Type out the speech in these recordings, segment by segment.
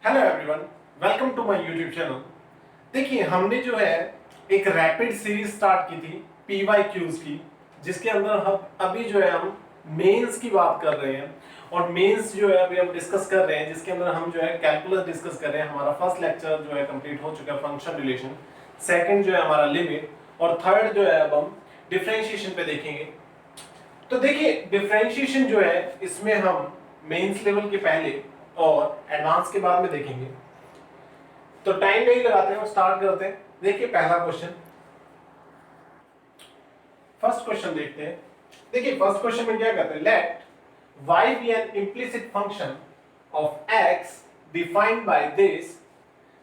Hello everyone, welcome to my YouTube channel. देखिए, हमने जो है एक रैपिड सीरीज स्टार्ट की थी पीवाई क्यूज की, जिसके अंदर हम अभी जो है हम मेंस की बात कर रहे हैं। और मेंस जो है अभी हम डिस्कस कर रहे हैं, जिसके अंदर हम जो है कैलकुलस डिस्कस कर रहे हैं। हमारा फर्स्ट लेक्चर जो है कंप्लीट हो चुका है, फंक्शन रिलेशन। सेकंड जो है हमारा लिमिट, और थर्ड जो है अब हम डिफरेंशिएशन पे देखेंगे। तो देखिए, डिफरेंशिएशन जो है इसमें हम मेंस लेवल के पहले और एडवांस के बाद में देखेंगे। तो टाइम नहीं लगाते हैं और स्टार्ट करते हैं। देखिए, पहला क्वेश्चन, फर्स्ट क्वेश्चन देखते हैं। देखिए, फर्स्ट क्वेश्चन में क्या कहते हैं, late y be an implicit function of x defined by this,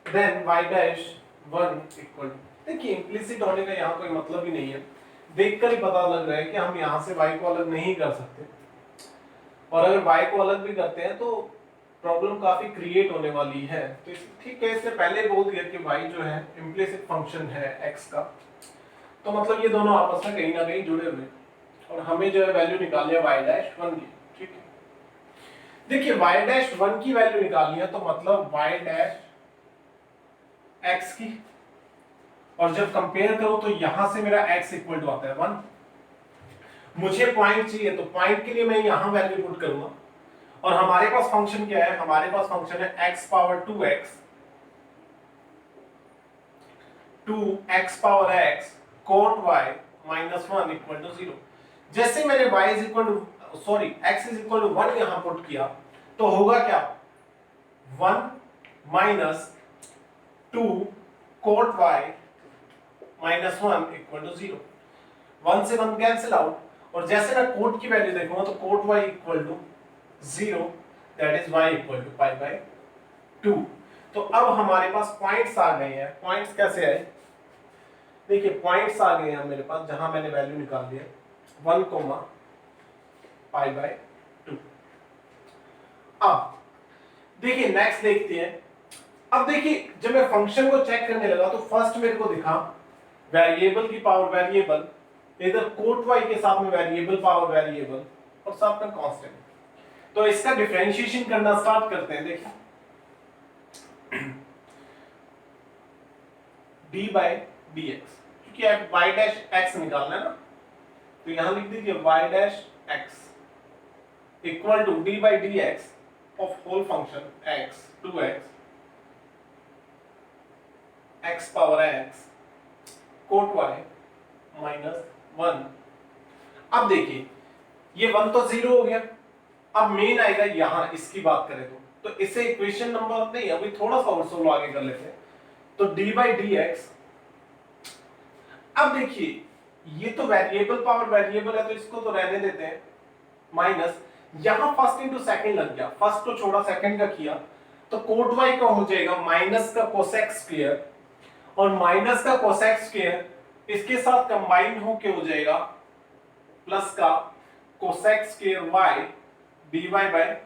then y dash 1 equal। देखिए, implicit होने का यहाँ कोई मतलब ही नहीं है, देखकर ही पता लग रहा है कि हम यहाँ से y को अलग नहीं कर सकते, और अगर y को अलग भी करते हैं तो प्रॉब्लम काफी क्रिएट होने वाली है। तो ठीक है, इससे पहले बोल दिया कि y जो है इम्प्लिसिट फंक्शन है x का, तो मतलब ये दोनों आपस में कहीं ना कहीं जुड़े हुए, और हमें जो है वैल्यू निकालनी है y डैश 1 की। ठीक है, देखिए y डैश 1 की वैल्यू निकालनी है, तो मतलब y डैश x की, और जब कंपेयर करो तो यहां से मेरा x इक्वल टू आता है 1। मुझे पॉइंट चाहिए, तो पॉइंट के लिए मैं यहां वैल्यू पुट करूंगा। और हमारे पास फंक्शन क्या है, हमारे पास फंक्शन है x power 2x 2x power x cot y minus 1 equal to 0। जैसे मैंने y is equal to sorry x is equal to 1 यहां पुट किया, तो होगा क्या, 1 minus 2 cot y minus 1 equal to 0। 1 से 1 कैंसिल आउट, और जैसे मैं कोट की वैल्यू देखूंगा तो cot y equal to 0, that is y equal to pi by 2। तो अब हमारे पास पॉइंट्स आ गए हैं। पॉइंट्स कैसे आए, देखिए पॉइंट्स आ गए हैं मेरे पास, जहां मैंने वैल्यू निकाल दी है 1 पाई बाय 2। अब देखिए नेक्स्ट देखते हैं। अब देखिए, जब मैं फंक्शन को चेक करने लगा तो फर्स्ट मेरे को दिखा वेरिएबल की पावर वेरिएबल, इधर कोट वाई के साथ में वेरिएबल पावर वेरिएबल, और साथ में कांस्टेंट। तो इसका डिफरेंशिएशन करना स्टार्ट करते हैं। देखिए डी बाय डी एक्स, क्योंकि वाई डैश एक्स निकालना है ना, तो यहां लिख दीजिए y dash x equal to d by d x of whole function x 2x x power x cot y minus 1। अब देखिए, ये 1 तो 0 हो गया। अब मेन आएगा यहां, इसकी बात करें तो इसे इक्वेशन नंबर नहीं, अभी थोड़ा सा और सोल्व आगे कर लेते हैं। तो डी बाई डी एक्स, अब देखिए ये तो वेरिएबल पावर वेरिएबल है, तो इसको तो रहने देते हैं, माइनस यहां फर्स्ट इंटू सेकंड लग गया, फर्स्ट तो छोड़ा सेकंड का किया, तो कोट वाई का हो जाएगा माइनस का कोसेक स्क्वायर, और माइनस का कोसेक स्क्वायर इसके साथ कंबाइन होके हो जाएगा प्लस का cosec square y d y by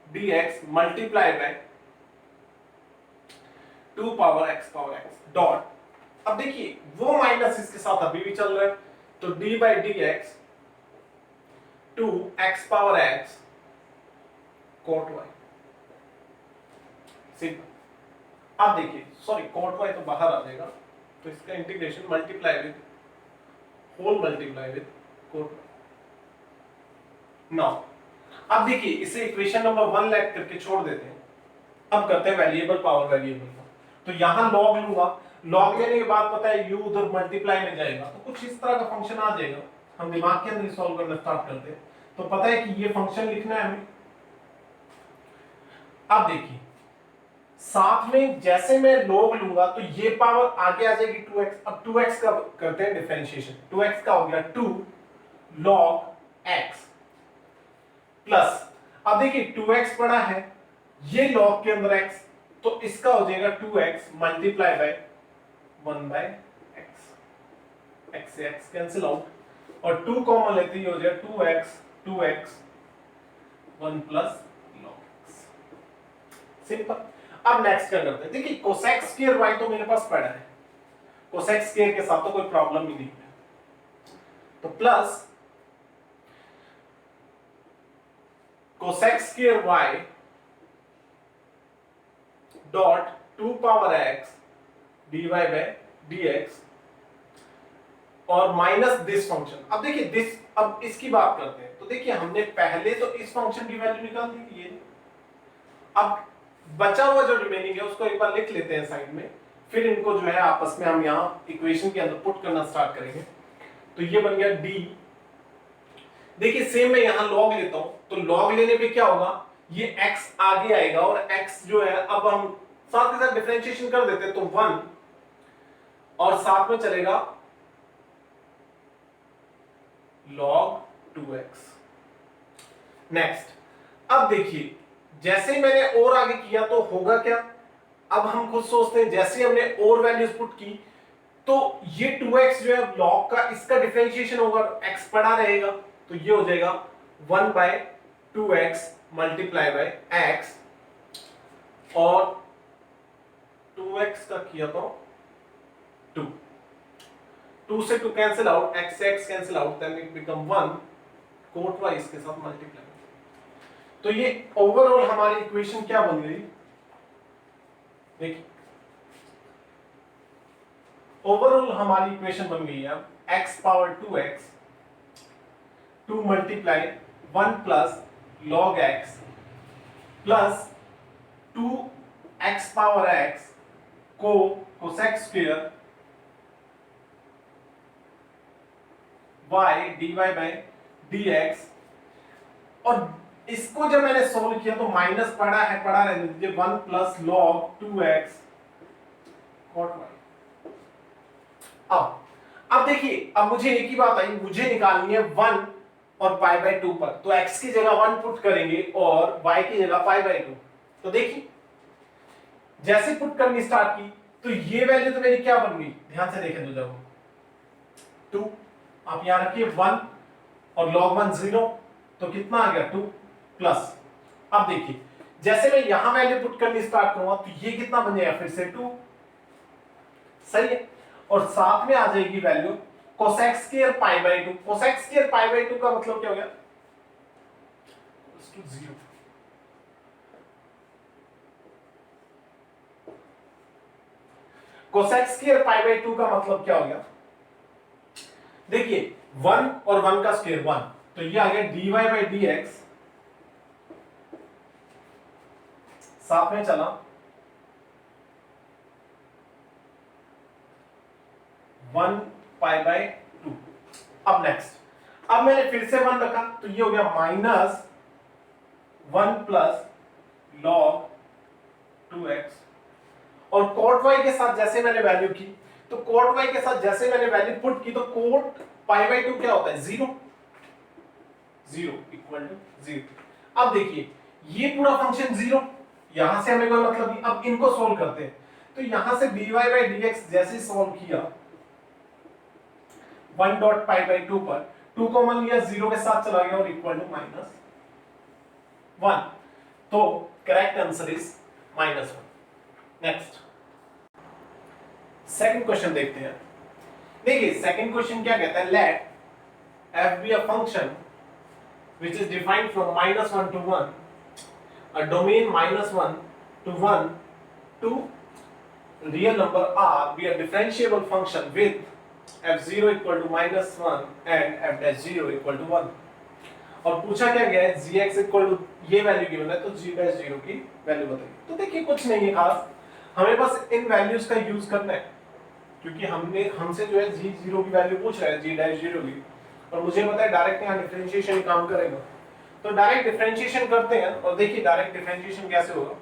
d x multiply by 2 power x dot. अब देखिए वो माइनस इसके साथ अभी भी चल रहा है, तो d by d x 2 x power x cot y simple. अब देखिए सॉरी कोट वाई तो बाहर आ जाएगा, तो इसका integration multiply with whole multiply with cot now. अब देखिए इसे इक्वेशन नंबर 1 लेट करके छोड़ देते हैं। अब करते हैं वेरिएबल पावर वेरिएबल का, तो यहां लॉग लूंगा, लॉग लेने के बाद पता है u उधर मल्टीप्लाई में जाएगा, तो कुछ इस तरह का फंक्शन आ जाएगा। हम दिमाग के अंदर सॉल्व करना स्टार्ट करते हैं, तो पता है कि ये फंक्शन लिखना है हमें। अब देखिए साथ में जैसे मैं लॉग लूंगा तो ये पावर आगे आ जाएगी 2x। अब 2x का करते हैं डिफरेंशिएशन, 2x का हो गया 2 log x प्लस, अब देखिए 2x बड़ा है, ये log के अंदर x, तो इसका हो जाएगा 2x multiply by 1 by x, x से x कैंसिल आउट, और 2 कॉमन लेते ही हो जाएगा 2x 1 plus log x। Simple. अब नेक्स्ट क्या करते हैं, देखिए कोसेक स्क्वायर y तो मेरे पास पड़ा है, कोसेक स्क्वायर के साथ तो कोई प्रॉब्लम ही नहीं है, तो plus cosec square y dot 2 power x dy by dx और माइनस दिस फंक्शन। अब देखिए दिस, अब इसकी बात करते हैं। तो देखिए हमने पहले तो इस फंक्शन की वैल्यू निकाल दी थी, ये अब बचा हुआ जो रिमेनिंग है उसको एक बार लिख लेते हैं साइड में, फिर इनको जो है आपस में हम यहाँ इक्वेशन के अंदर पुट करना स्टार्ट करेंगे। तो ये बन गया d। देखिए सेम मैं यहाँ log लेता हूं, तो log लेने पे क्या होगा, ये x आगे आएगा और x जो है अब हम साथ के साथ डिफरेंशिएशन कर देते हैं, तो 1 और साथ में चलेगा log 2x। नेक्स्ट, अब देखिए जैसे ही मैंने और आगे किया तो होगा क्या, अब हम खुद सोचते हैं, जैसे ही हमने और वैल्यूज पुट की तो ये 2x जो है log का, इसका डिफरेंशिएशन होगा, x पड़ा रहेगा, तो ये हो जाएगा 1 bye 2x multiply bye x और 2x का किया तो 2, 2 से 2 कैंसिल आउट, x से x cancel out, then it become 1 cot वाइज के साथ मल्टीप्लाई। तो ये ओवरऑल हमारी इक्वेशन क्या बन गई, देखिए ओवरऑल हमारी इक्वेशन बन गई है x power 2x 2 multiply 1 plus log x plus 2x power x को cosec square y dy by dx, और इसको जब मैंने सोल्व किया तो माइनस पड़ा रहने दीजिए, 1 plus log 2x cot y। अब देखिए, अब मुझे एक ही बात आई, मुझे निकालनी है 1 और पाई बाय 2 पर, तो x की जगह 1 पुट करेंगे और y की जगह पाई बाय 2। तो देखिए जैसे पुट करनी स्टार्ट की तो ये वैल्यू तो मेरी क्या बन गई, ध्यान से देखें तो जब 2, आप यहां रखिए 1 और log 1 0, तो कितना आ गया 2 प्लस। अब देखिए जैसे मैं यहां वैल्यू पुट करनी स्टार्ट करूंगा तो ये कितना बन जाएगा, फिर से 2, सही है, और साथ में आ जाएगी value cosec square pi by 2। cosec square pi by 2 का मतलब क्या हो गया, 0। cosec स्क्वायर पाई बाय 2 का मतलब क्या हो गया, देखिए 1 और 1 का स्क्वायर 1, तो ये आ गया dy बाय dx, साथ में चला 1 पाई बाय 2। अब नेक्स्ट, अब मैंने फिर से 1 रखा तो ये हो गया माइनस 1 प्लस log 2x, और cot y के साथ जैसे मैंने वैल्यू की, तो cot y के साथ जैसे मैंने वैल्यू पुट की तो cot पाई बाय 2 क्या होता है, 0, 0 इक्वल टू 0। अब देखिए ये पूरा फंक्शन 0, यहां से हमें कोई मतलब नहीं। अब इनको सोल्व करते हैं, तो यहां से dy बाय dx जैसे सोल्व किया 1 डॉट पाई बाय 2 पर, 2 कॉमन लिया, 0 के साथ चला गया और इक्वल टू माइनस 1, तो correct answer is minus 1। Next second question देखते हैं। देखिए सेकंड क्वेश्चन क्या कहता है, late f be a function which is defined from -1 to 1, a domain -1 to 1 to real number r be a differentiable function with f0 equal to -1 and f'0 equal to 1। और पूछा क्या गया है, gx equal to ये value given है, तो g'0 की value बताइए। तो देखिए कुछ नहीं है खास, हमें बस इन वैल्यूज का यूज करना है, क्योंकि हमसे जो है g0 की वैल्यू पूछ रहा है, g'0 की, और मुझे पता है डायरेक्ट यहाँ डिफरेंशिएशन ही काम करेगा, तो डायरेक्ट डिफरेंशिएशन करते हैं। और देखिए डायरेक्ट डिफरेंशिएशन कैसे होगा,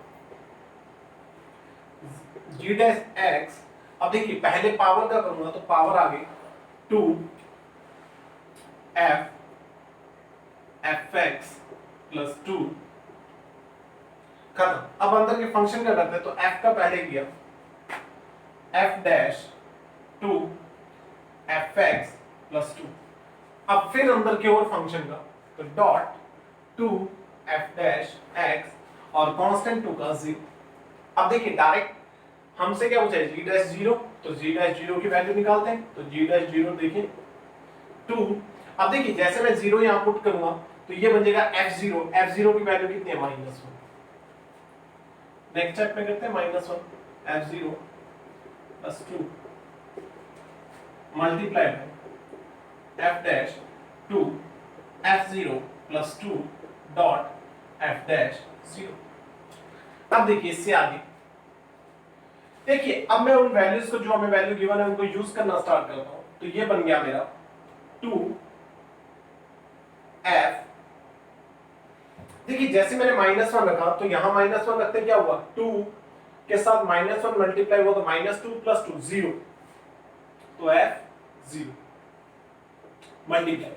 g'(x), अब देखिए पहले पावर का करूंगा तो पावर आ गई 2 fx प्लस 2 खत्म। अब अंदर के फंक्शन का करते हैं, तो f का पहले किया f'2 fx प्लस 2, अब फिर अंदर के और फंक्शन का, तो डॉट 2 f'(x) और कांस्टेंट 2 का 0। अब देखिए डायरेक्ट हमसे क्या पूछा है, g'0, तो g'0 की वैल्यू निकालते हैं, तो g'0 देखिए 2। अब देखिए जैसे मैं 0 यहां पुट करूंगा तो ये बन जाएगा f0 की वैल्यू कितनी है, -1, नेक्स्ट स्टेप में करते हैं -1 f0 plus 2 multiply by f dash 2 f0 plus 2 dot f dash 0। अब देखिए इससे आगे देखिए, अब मैं उन वैल्यूज को जो हमें वैल्यू गिवन है उनको यूज करना स्टार्ट करता हूं। तो ये बन गया मेरा 2 f। देखिए जैसे मैंने -1 रखा तो यहां -1 रखते क्या हुआ, 2 के साथ -1 मल्टीप्लाई हुआ तो -2 प्लस 2 0, तो f 0 मल्टीप्लाई।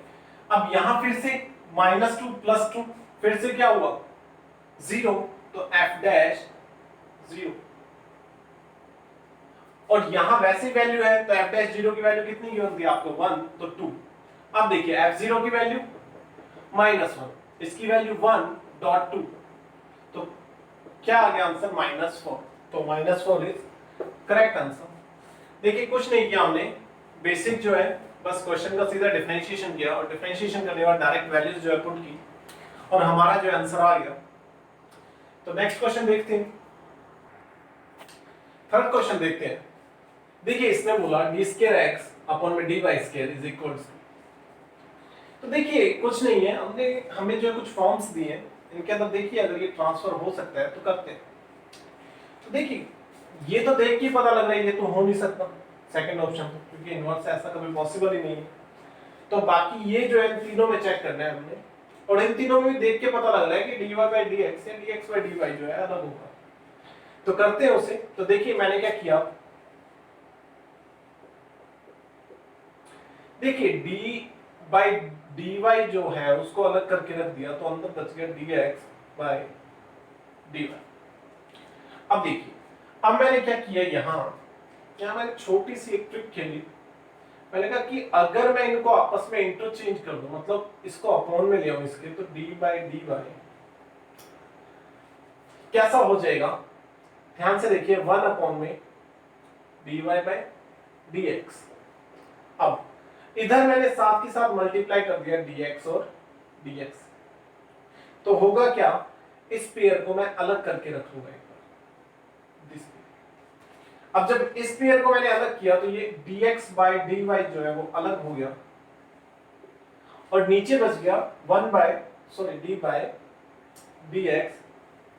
अब यहां फिर से -2 प्लस 2 फिर से क्या हुआ 0, तो f डैश 0। और यहां वैसी वैल्यू है तो f डैश 0 की वैल्यू कितनी गिवन थी आपको 1, तो 2। अब देखिए f0 की वैल्यू -1, इसकी वैल्यू 1.2, तो क्या आ गया आंसर -4। तो -4 इज करेक्ट आंसर। देखिए कुछ नहीं किया हमने, बेसिक जो है बस क्वेश्चन का सीधा डिफरेंशिएशन किया और डिफरेंशिएशन करने के बाद डायरेक्ट वैल्यूज जो है पुट की और हमारा जो आंसर आ गया। तो नेक्स्ट क्वेश्चन देखते हैं, थर्ड क्वेश्चन देखते हैं। देखिए इसने बोला d2x अपॉन में dy2 इज इक्वल टू, तो देखिए कुछ नहीं है, हमें जो है कुछ फॉर्म्स दिए हैं, इनके अंदर देखिए अगर ये ट्रांसफर हो सकता है तो करते हैं। तो देखिए ये तो देख के पता लग रहा है ये तो हो नहीं सकता सेकंड ऑप्शन, क्योंकि इनवर्स ऐसा कभी पॉसिबल ही नहीं है। तो बाकी ये जो है तीनों में चेक करना है हमने, और इन तीनों में भी देख के पता लग रहा है कि dy/dx या dx/dy जो है अलग होगा। तो करते हैं उसे। तो देखिए मैंने क्या किया, देखिए d/dy जो है उसको अलग करके रख दिया तो अंदर बच गया dx/dy। अब देखिए अब मैंने क्या किया, यहाँ मैंने छोटी सी एक ट्रिक खेली। मैंने कहा कि अगर मैं इनको आपस में इंटरचेंज कर दूं, मतलब इसको अपॉन में ले आऊं इसके, तो d/dy कैसा हो जाएगा, ध्यान से देखिए 1 अपॉन में dy/dx। अब इधर मैंने साथ ही साथ मल्टीप्लाई कर दिया dx और dx, तो होगा क्या, इस पेयर को मैं अलग करके रखूंगा एक बार। अब जब इस पेयर को मैंने अलग किया तो ये dx/dy जो है वो अलग हो गया और नीचे बच गया d/dx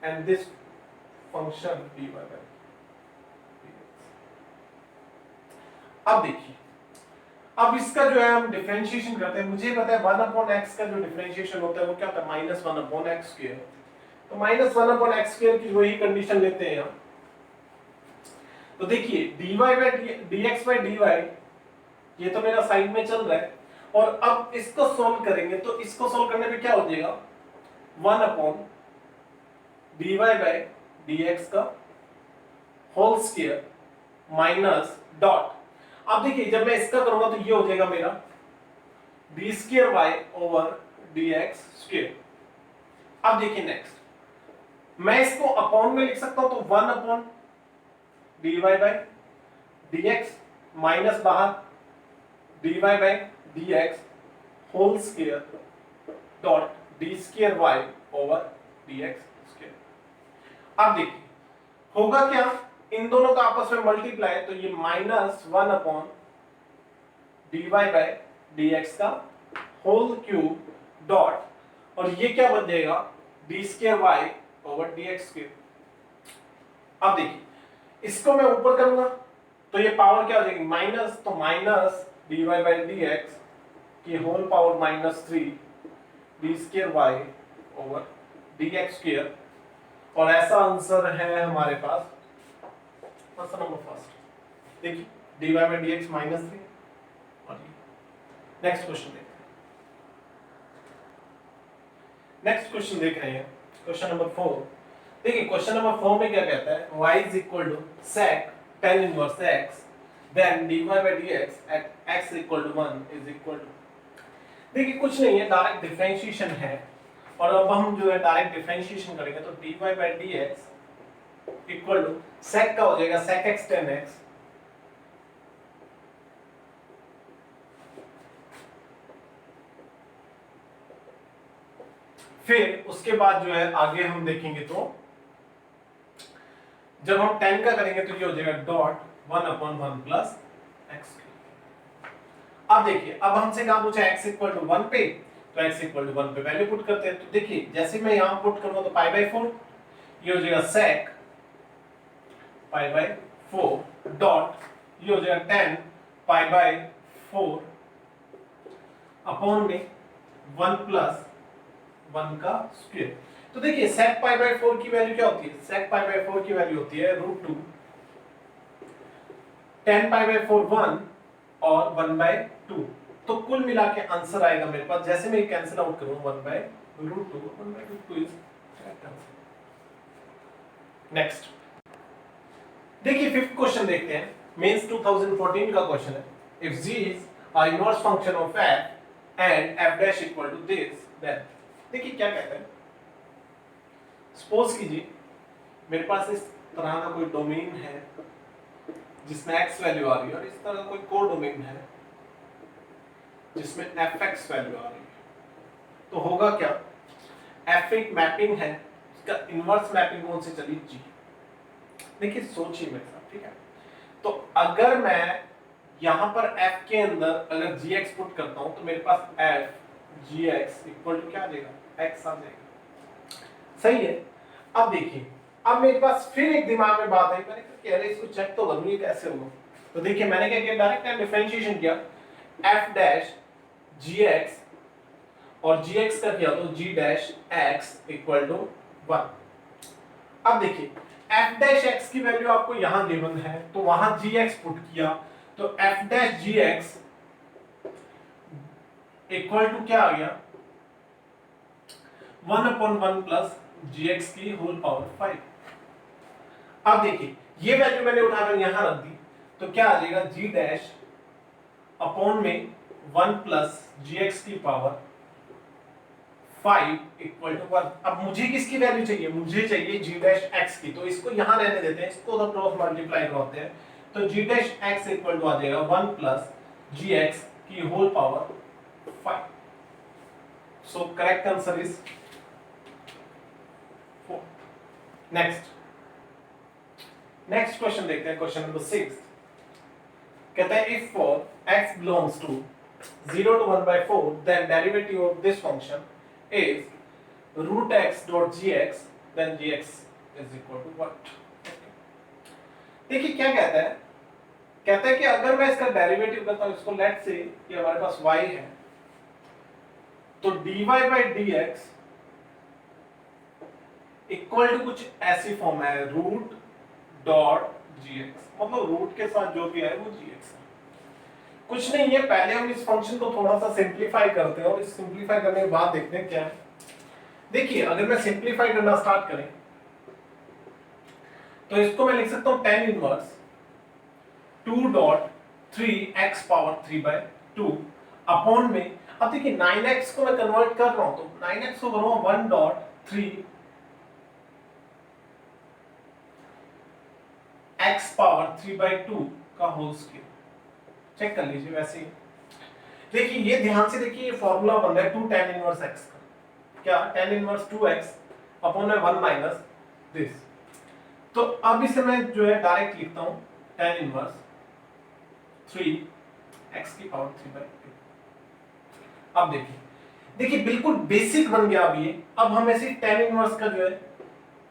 and this function dy/dx। अब देखिए अब इसका जो है हम डिफरेंशिएशन करते हैं। मुझे पता है 1/x का जो डिफरेंशिएशन होता है वो क्या होता है, -1/x²। तो -1/x² की वही कंडीशन लेते हैं हम। तो देखिए dx/dy ये तो मेरा साइड में चल रहा है, और अब इसको सोल्व करेंगे तो इसको सोल्व करने पे क्या हो जाएगा, 1/dy/dx का होल स्क्वायर माइनस डॉट। अब देखिए जब मैं इसका करूंगा तो ये हो जाएगा मेरा d²y/dx²। अब देखिए नेक्स्ट मैं इसको अपॉन में लिख सकता हूं, तो 1/dy/dx माइनस बाहर dy/dx whole square dot d²y/dx²। अब देखिए होगा क्या, इन दोनों का आपस में मल्टीप्लाई, तो ये -1/dy/dx का होल क्यूब डॉट, और ये क्या बन जाएगा d²y/dx²। अब देखिए इसको मैं ऊपर करूंगा तो ये पावर क्या हो जाएगी माइनस, तो माइनस dy/dx की होल पावर -3 d²y/dx²। और ऐसा आंसर है हमारे पास आंसर नंबर फर्स्ट। देखिए dy/dx -3। और नेक्स्ट क्वेश्चन देखते हैं, नेक्स्ट क्वेश्चन देख रहे हैं क्वेश्चन नंबर 4। देखिए क्वेश्चन नंबर 4 में क्या कहता है, y is equal to sec tan inverse x then dy/dx at x equal to 1 is equal to। देखिए कुछ नहीं है, डायरेक्ट डिफरेंशिएशन है, और अब हम जो है डायरेक्ट डिफरेंशिएशन करेंगे तो dy/dx इक्वल टू sec का हो जाएगा sec x tan x फिर उसके बाद जो है आगे हम देखेंगे तो जब हम 10 का करेंगे तो ये हो जाएगा डॉट 1/1 प्लस एक्स। अब देखिए, अब हमसे कहा पूछा x इक्वल टू 1 पे, तो x इक्वल टू 1 पे वैल्यू पुट करते हैं। तो देखिए जैसे मैं यहां पुट करूंगा तो π/4 ये हो जाएगा sec π/4 डॉट ये हो जाएगा 10 π/4 अपॉन में 1 प्लस 1 का स्क्वायर। तो देखिए sec π/4 की वैल्यू क्या होती है? sec π/4 की वैल्यू होती है √2 10 π/4 1 और 1/2। तो कुल मिला के आंसर आएगा मेरे पास, जैसे मैं कैंसिल आउट करूं 1/√2 1/2 इज करेक्ट आंसर। नेक्स्ट देखिए फिफ्थ क्वेश्चन देखते हैं, मेंस 2014 का क्वेश्चन है। If g is a inverse function of f and f dash equal to this, then देखिए क्या कहते हैं। सपोज कीजिए मेरे पास इस तरह का कोई डोमेन है जिसमें x वैल्यू आ रही है और इस तरह का कोई को डोमेन है जिसमें fx वैल्यू आ रही है। तो होगा क्या, f एक मैपिंग है, इसका इनवर्स मैपिंग कौन से चली? g। देखिए सोचिए मेरे साथ, ठीक है। तो अगर मैं यहां पर f के अंदर अगर gx पुट करता हूं तो मेरे पास f gx इक्वल टू क्या आ जाएगा? x आ जाएगा। सही है। अब देखिए, अब मेरे पास फिर एक दिमाग में बात आई, मैंने कहा कि अरे इसको चेक तो करूं ये कैसे होगा। तो देखिए मैंने क्या किया, डायरेक्ट डिफरेंशिएशन किया, f डैश gx और gx का किया तो g dash x equal to 1। अब देखिए f डैश x की वैल्यू आपको यहां गिवन है तो वहां gx पुट किया तो f dash gx equal to क्या आ गया? 1/1 प्लस gx की होल पावर 5। अब देखिए ये वैल्यू मैंने उठाकर यहां रख दी तो क्या आ जाएगा? g डैश अपॉन में 1 प्लस gx की पावर 5 इक्वल टू 1। अब मुझे किसकी वैल्यू चाहिए? मुझे चाहिए g डैश x की, तो इसको यहां रहने देते हैं, इसको तो क्रॉस मल्टीप्लाई करते हैं। तो g dash x equal to आ जाएगा 1 प्लस gx की whole power 5। So correct answer is 4। Next question देखते हैं, क्वेश्चन नंबर 6 कहता है if for x belongs to 0 to 1/4 then derivative of this function is √x dot gx then gx is equal to what? देखिए क्या कहता है, कहता है कि अगर मैं इसका डेरिवेटिव करता हूं, इसको लेट्स से कि हमारे पास y है तो dy by dx equal to कुछ ऐसी फॉर्म है रूट डॉट gx, मतलब रूट के साथ जो भी है वो gx है। कुछ नहीं है, पहले हम इस फंक्शन को थोड़ा सा सिंपलीफाई करते हैं और इस सिंपलीफाई करने के बाद देखते हैं क्या है। देखिए अगर मैं सिंपलीफाई करना स्टार्ट करें तो इसको मैं लिख सकता हूं tan inverse 2 dot 3x power 3/2 upon में, अब देखिए 9x को मैं कन्वर्ट कर रहा हूं तो 9x को करूंगा 1 डॉट 3 x पावर 3/2 का होल स्क्वायर। चेक कर लीजिए वैसे ही। देखिए ये ध्यान से देखिए, ये फॉर्मूला बन रहा है 2 tan इनवर्स x का, क्या tan इनवर्स 2x अपॉन में 1 माइनस दिस। तो अब इसे मैं जो है डायरेक्ट लिखता हूं tan इनवर्स 3x की पावर 3/2। अब देखिए बिल्कुल बेसिक बन गया अब ये। अब हमें सिर्फ tan इनवर्स का जो है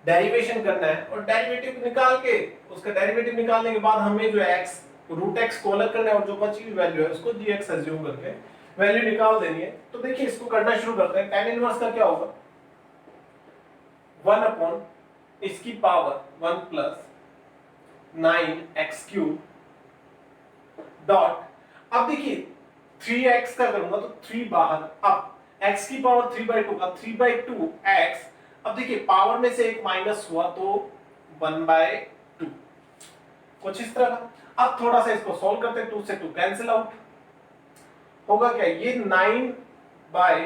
डेरिवेशन करना है और डेरिवेटिव निकाल के, उसका डेरिवेटिव निकालने के बाद हमें जो है x रूट x को अलग करना है और जो बची हुई वैल्यू है उसको gx अज्यूम करके वैल्यू निकाल देनी है। तो देखिए इसको करना शुरू करते हैं। tan इनवर्स का क्या होगा? 1 अपॉन इसकी पावर 1 प्लस 9x³ डॉट, अब देखिए 3x का करूंगा तो 3 बाहर, अब x की पावर 3/2 का 3/2x, अब देखिए पावर में से एक माइनस हुआ तो 1/2, कुछ इस तरह का। अब थोड़ा सा इसको सॉल्व करते हैं, 2 से 2 कैंसिल आउट, होगा क्या? ये 9 बाय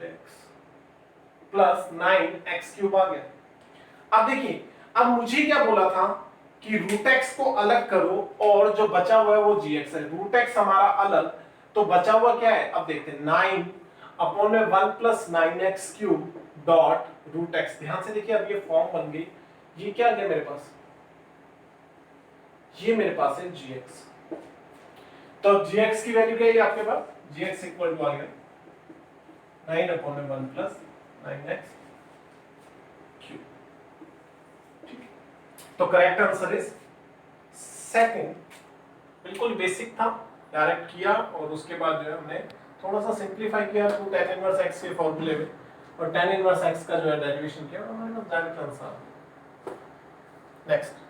x प्लस 9x³ आ गया। अब देखिए, अब मुझे क्या बोला था कि √x को अलग करो और जो बचा हुआ है वो gx है। √x हमारा अलग, तो बचा हुआ क्या है? अब देखते हैं 9 अपॉन में 1 plus 9x³ dot root x. ध्यान से देखिए अब ये फॉर्म बन गई। ये क्या आ गया मेरे पास, ये मेरे पास है gx। तो gx की वैल्यू क्या है आपके पास, gx इक्वल टू आ गया 9/1 प्लस 9x क्यूब। ठीक है, तो करेक्ट आंसर इज सेकंड। बिल्कुल बेसिक था, डायरेक्ट किया और उसके बाद जो है हमने थोड़ा सा सिंप्लीफाई किया टू tan इनवर्स x के फॉर्मूले में, और tan इनवर्स x का जो है डेरिवेशन किया और हमारे पास डायरेक्ट आंसर। नेक्स्ट